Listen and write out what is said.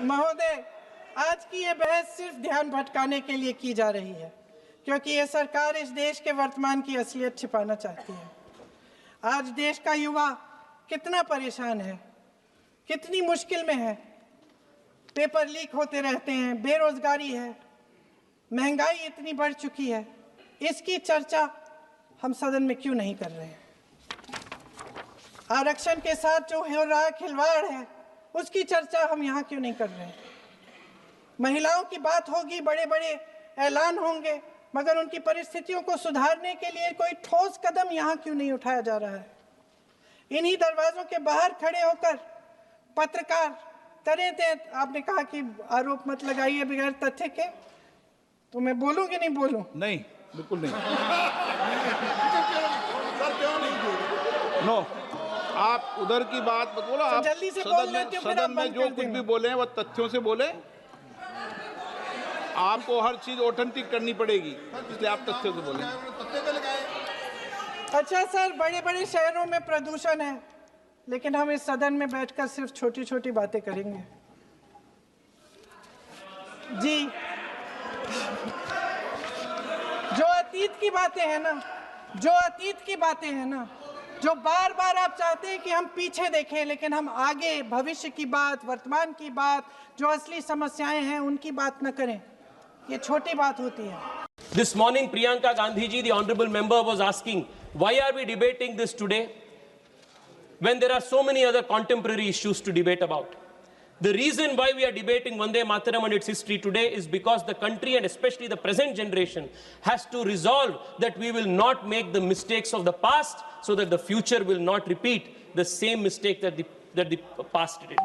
महोदय, आज की ये बहस सिर्फ ध्यान भटकाने के लिए की जा रही है, क्योंकि ये सरकार इस देश के वर्तमान की असलियत छिपाना चाहती है। आज देश का युवा कितना परेशान है, कितनी मुश्किल में है। पेपर लीक होते रहते हैं, बेरोजगारी है, महंगाई इतनी बढ़ चुकी है। इसकी चर्चा हम सदन में क्यों नहीं कर रहे हैं? आरक्षण के साथ जो हो रहा खिलवाड़ है, उसकी चर्चा हम यहाँ क्यों नहीं कर रहे हैं? महिलाओं की बात होगी, बड़े बड़े ऐलान होंगे, मगर उनकी परिस्थितियों को सुधारने के लिए कोई ठोस कदम यहाँ क्यों नहीं उठाया जा रहा है? इन्हीं दरवाजों के बाहर खड़े होकर पत्रकार तरह आपने कहा कि आरोप मत लगाइए बगैर तथ्य के, तो मैं बोलूं कि नहीं बोलूं? नहीं, बिल्कुल नहीं। नो, आप उधर की बात मत बोलो। आप जल्दी से बोल लेते हो, सदन में जो कुछ भी बोले हैं वह तथ्यों से बोले। आपको हर चीज ऑथेंटिक करनी पड़ेगी, इसलिए आप तथ्यों से बोले। अच्छा सर, बड़े बड़े शहरों में प्रदूषण है, लेकिन हम इस सदन में बैठकर सिर्फ छोटी छोटी बातें करेंगे। जी, जो अतीत की बातें हैं ना, जो बार बार आप चाहते हैं कि हम पीछे देखें, लेकिन हम आगे भविष्य की बात, वर्तमान की बात, जो असली समस्याएं हैं उनकी बात न करें, ये छोटी बात होती है। This morning, Priyanka Gandhi ji, the honorable member, was asking, why are we debating this today when there are so many other contemporary issues to debate about? The reason why we are debating Vande Mataram and its history today is because the country, and especially the present generation, has to resolve that we will not make the mistakes of the past, so that the future will not repeat the same mistake that the past did.